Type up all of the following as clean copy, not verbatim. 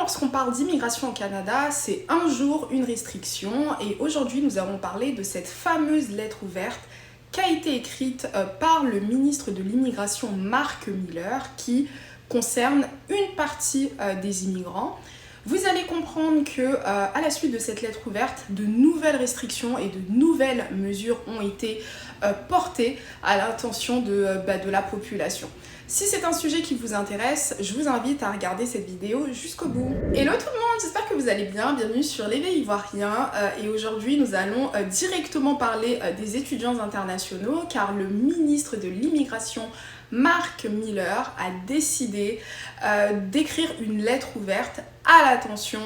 lorsqu'on parle d'immigration au Canada, c'est un jour, une restriction. Et aujourd'hui, nous allons parler de cette fameuse lettre ouverte qui a été écrite par le ministre de l'Immigration, Marc Miller, qui concerne une partie des immigrants. Vous allez comprendre que à la suite de cette lettre ouverte, de nouvelles restrictions et de nouvelles mesures ont été portées à l'attention de la population. Si c'est un sujet qui vous intéresse, je vous invite à regarder cette vidéo jusqu'au bout. Hello tout le monde, j'espère que vous allez bien, bienvenue sur l'éveil ivoirien et aujourd'hui nous allons directement parler des étudiants internationaux car le ministre de l'immigration Marc Miller a décidé d'écrire une lettre ouverte à l'attention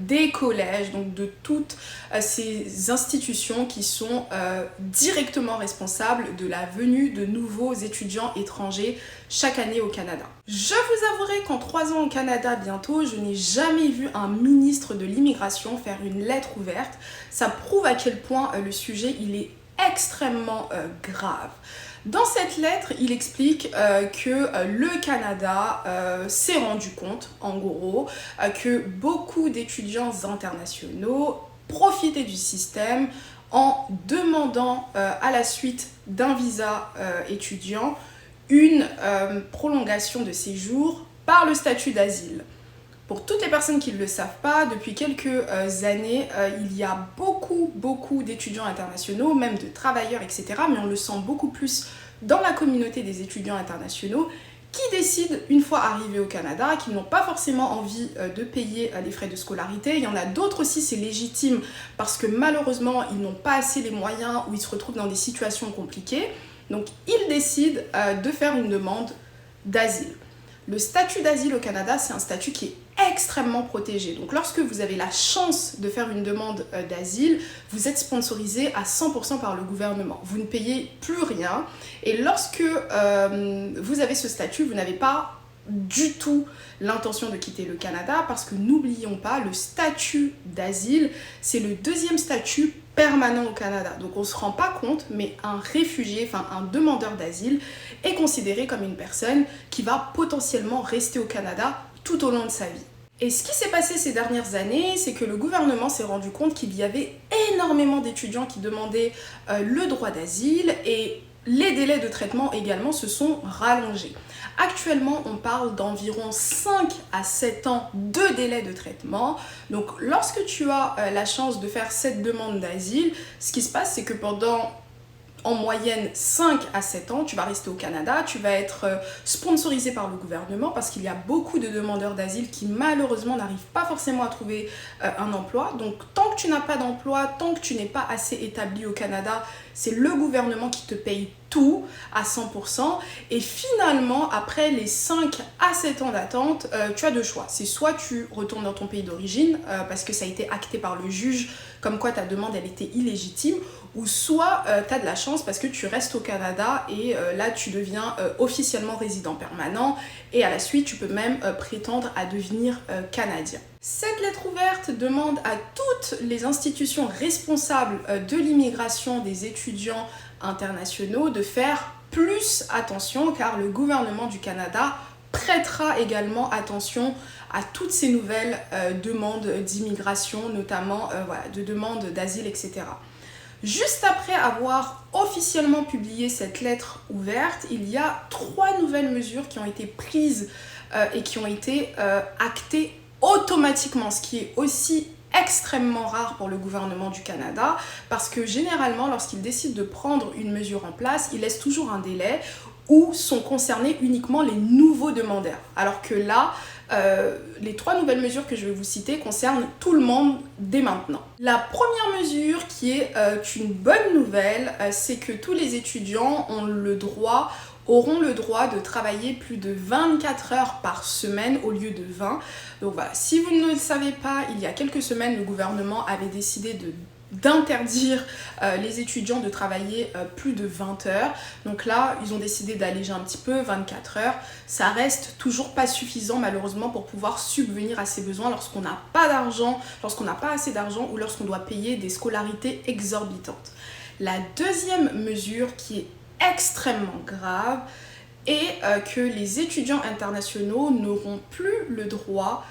des collèges, donc de toutes ces institutions qui sont directement responsables de la venue de nouveaux étudiants étrangers chaque année au Canada. Je vous avouerai qu'en 3 ans au Canada bientôt, je n'ai jamais vu un ministre de l'immigration faire une lettre ouverte. Ça prouve à quel point le sujet il est extrêmement grave. Dans cette lettre, il explique que le Canada s'est rendu compte, en gros, que beaucoup d'étudiants internationaux profitaient du système en demandant à la suite d'un visa étudiant une prolongation de séjour par le statut d'asile. Pour toutes les personnes qui ne le savent pas, depuis quelques années, il y a beaucoup d'étudiants internationaux, même de travailleurs, etc. Mais on le sent beaucoup plus dans la communauté des étudiants internationaux qui décident, une fois arrivés au Canada, qu'ils n'ont pas forcément envie de payer les frais de scolarité. Il y en a d'autres aussi, c'est légitime, parce que malheureusement, ils n'ont pas assez les moyens ou ils se retrouvent dans des situations compliquées. Donc, ils décident de faire une demande d'asile. Le statut d'asile au Canada, c'est un statut qui est extrêmement protégé. Donc lorsque vous avez la chance de faire une demande d'asile, vous êtes sponsorisé à 100% par le gouvernement. Vous ne payez plus rien. Et lorsque vous avez ce statut, vous n'avez pas du tout l'intention de quitter le Canada parce que n'oublions pas, le statut d'asile, c'est le deuxième statut permanent au Canada. Donc on ne se rend pas compte, mais un réfugié, enfin un demandeur d'asile est considéré comme une personne qui va potentiellement rester au Canada tout au long de sa vie. Et ce qui s'est passé ces dernières années, c'est que le gouvernement s'est rendu compte qu'il y avait énormément d'étudiants qui demandaient le droit d'asile et les délais de traitement également se sont rallongés. Actuellement, on parle d'environ 5 à 7 ans de délai de traitement. Donc, lorsque tu as la chance de faire cette demande d'asile, ce qui se passe, c'est que pendant en moyenne 5 à 7 ans, tu vas rester au Canada, tu vas être sponsorisé par le gouvernement parce qu'il y a beaucoup de demandeurs d'asile qui malheureusement n'arrivent pas forcément à trouver un emploi. Donc tant que tu n'as pas d'emploi, tant que tu n'es pas assez établi au Canada, c'est le gouvernement qui te paye tout à 100%. Et finalement, après les 5 à 7 ans d'attente, tu as deux choix. C'est soit tu retournes dans ton pays d'origine parce que ça a été acté par le juge comme quoi ta demande elle était illégitime, ou soit tu as de la chance parce que tu restes au Canada et là tu deviens officiellement résident permanent et à la suite tu peux même prétendre à devenir canadien. Cette lettre ouverte demande à toutes les institutions responsables de l'immigration des étudiants internationaux de faire plus attention car le gouvernement du Canada prêtera également attention à toutes ces nouvelles demandes d'immigration, notamment de demandes d'asile, etc. Juste après avoir officiellement publié cette lettre ouverte, il y a 3 nouvelles mesures qui ont été prises et qui ont été actées automatiquement, ce qui est aussi extrêmement rare pour le gouvernement du Canada parce que généralement, lorsqu'il décide de prendre une mesure en place, il laisse toujours un délai où sont concernés uniquement les nouveaux demandeurs. Alors que là, les 3 nouvelles mesures que je vais vous citer concernent tout le monde dès maintenant. La première mesure qui est une bonne nouvelle, c'est que tous les étudiants auront le droit de travailler plus de 24 heures par semaine au lieu de 20. Donc voilà, si vous ne le savez pas, il y a quelques semaines, le gouvernement avait décidé d'interdire les étudiants de travailler plus de 20 heures. Donc là, ils ont décidé d'alléger un petit peu, 24 heures. Ça reste toujours pas suffisant malheureusement pour pouvoir subvenir à ses besoins lorsqu'on n'a pas d'argent, lorsqu'on n'a pas assez d'argent ou lorsqu'on doit payer des scolarités exorbitantes. La deuxième mesure qui est extrêmement grave est que les étudiants internationaux n'auront plus le droit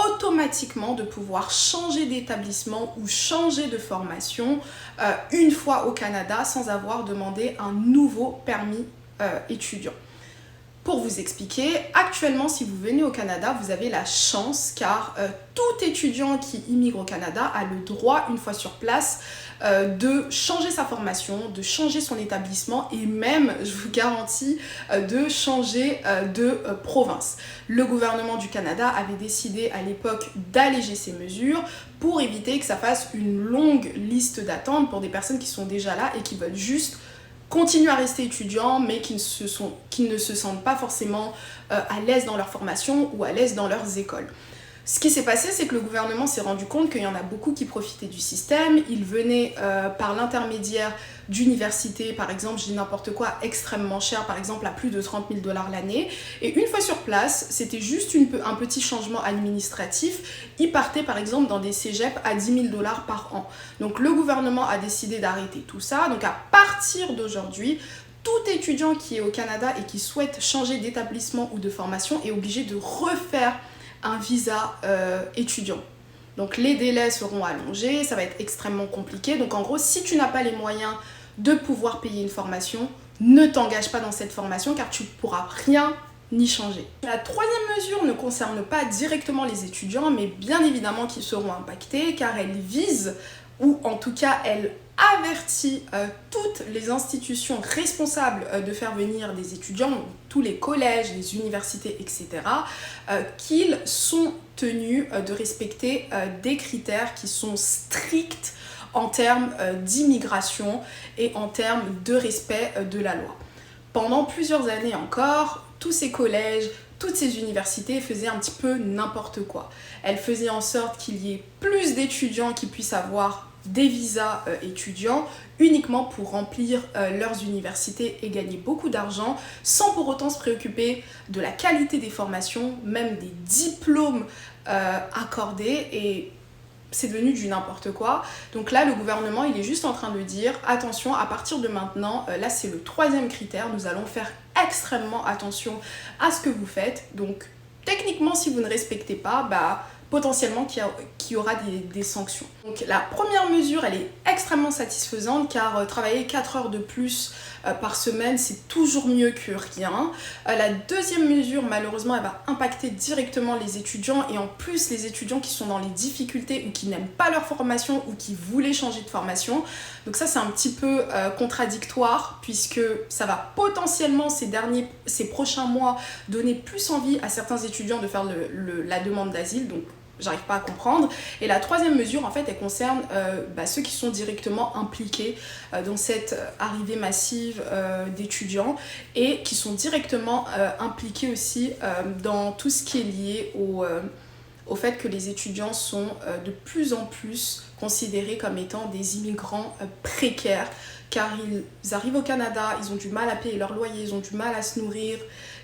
automatiquement de pouvoir changer d'établissement ou changer de formation une fois au Canada sans avoir demandé un nouveau permis étudiant. Pour vous expliquer, actuellement, si vous venez au Canada, vous avez la chance car tout étudiant qui immigre au Canada a le droit, une fois sur place, de changer sa formation, de changer son établissement et même, je vous garantis, de changer de province. Le gouvernement du Canada avait décidé à l'époque d'alléger ces mesures pour éviter que ça fasse une longue liste d'attente pour des personnes qui sont déjà là et qui veulent juste continuent à rester étudiants mais qui ne se sentent pas forcément à l'aise dans leur formation ou à l'aise dans leurs écoles. Ce qui s'est passé, c'est que le gouvernement s'est rendu compte qu'il y en a beaucoup qui profitaient du système. Ils venaient par l'intermédiaire d'universités, par exemple, je dis n'importe quoi, extrêmement cher, par exemple à plus de 30 000 $ l'année. Et une fois sur place, c'était juste un petit changement administratif. Ils partaient par exemple dans des cégeps à 10 000 $ par an. Donc le gouvernement a décidé d'arrêter tout ça. Donc à partir d'aujourd'hui, tout étudiant qui est au Canada et qui souhaite changer d'établissement ou de formation est obligé de refaire un visa étudiant. Donc les délais seront allongés, ça va être extrêmement compliqué. Donc en gros, si tu n'as pas les moyens de pouvoir payer une formation, ne t'engage pas dans cette formation car tu ne pourras rien ni changer. La troisième mesure ne concerne pas directement les étudiants, mais bien évidemment qu'ils seront impactés car elle vise, ou en tout cas elle avertit toutes les institutions responsables de faire venir des étudiants, tous les collèges, les universités, etc., qu'ils sont tenus de respecter des critères qui sont stricts en termes d'immigration et en termes de respect de la loi. Pendant plusieurs années encore, tous ces collèges, toutes ces universités faisaient un petit peu n'importe quoi. Elles faisaient en sorte qu'il y ait plus d'étudiants qui puissent avoir des visas étudiants uniquement pour remplir leurs universités et gagner beaucoup d'argent sans pour autant se préoccuper de la qualité des formations, même des diplômes accordés, et c'est devenu du n'importe quoi. Donc là, le gouvernement, il est juste en train de dire attention, à partir de maintenant, là c'est le troisième critère, nous allons faire extrêmement attention à ce que vous faites. Donc techniquement, si vous ne respectez pas, potentiellement qu'il y aura des sanctions. Donc la première mesure, elle est extrêmement satisfaisante car travailler 4 heures de plus par semaine, c'est toujours mieux que rien. La deuxième mesure, malheureusement, elle va impacter directement les étudiants et en plus les étudiants qui sont dans les difficultés ou qui n'aiment pas leur formation ou qui voulaient changer de formation. Donc ça, c'est un petit peu contradictoire puisque ça va potentiellement ces prochains mois donner plus envie à certains étudiants de faire la demande d'asile. Donc j'arrive pas à comprendre. Et la troisième mesure, en fait, elle concerne ceux qui sont directement impliqués dans cette arrivée massive d'étudiants et qui sont directement impliqués aussi dans tout ce qui est lié au fait que les étudiants sont de plus en plus considérés comme étant des immigrants précaires car ils arrivent au Canada, ils ont du mal à payer leur loyer, ils ont du mal à se nourrir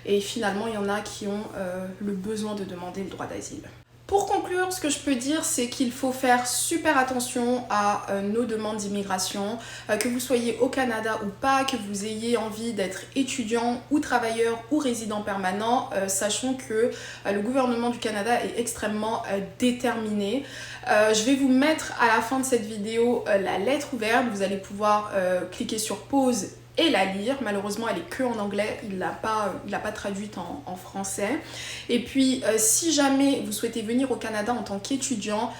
et finalement il y en a qui ont le besoin de demander le droit d'asile. Pour conclure, ce que je peux dire, c'est qu'il faut faire super attention à nos demandes d'immigration, que vous soyez au Canada ou pas, que vous ayez envie d'être étudiant ou travailleur ou résident permanent, sachant que le gouvernement du Canada est extrêmement déterminé. Je vais vous mettre à la fin de cette vidéo la lettre ouverte, vous allez pouvoir cliquer sur pause et la lire. Malheureusement elle est que en anglais, il l'a pas traduite en français. Et puis si jamais vous souhaitez venir au Canada en tant qu'étudiant,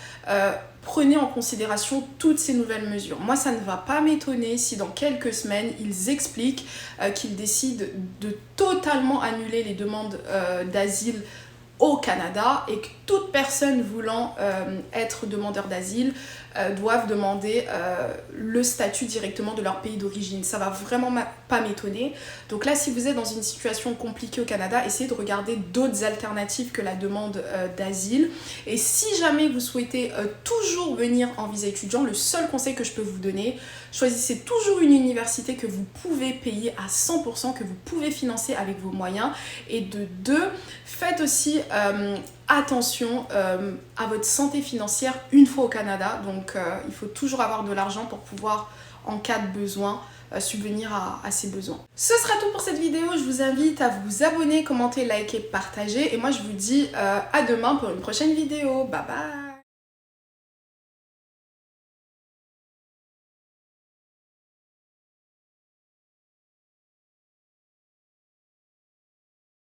prenez en considération toutes ces nouvelles mesures. Moi ça ne va pas m'étonner si dans quelques semaines ils expliquent qu'ils décident de totalement annuler les demandes d'asile au Canada et que toute personne voulant être demandeur d'asile doivent demander le statut directement de leur pays d'origine. Ça va vraiment pas m'étonner. Donc là, si vous êtes dans une situation compliquée au Canada, essayez de regarder d'autres alternatives que la demande d'asile. Et si jamais vous souhaitez toujours venir en visa étudiant, le seul conseil que je peux vous donner, choisissez toujours une université que vous pouvez payer à 100%, que vous pouvez financer avec vos moyens. Et de deux, faites aussi attention à votre santé financière une fois au Canada. Donc il faut toujours avoir de l'argent pour pouvoir en cas de besoin, subvenir à ses besoins. Ce sera tout pour cette vidéo, je vous invite à vous abonner, commenter, liker, partager et moi je vous dis à demain pour une prochaine vidéo. Bye bye.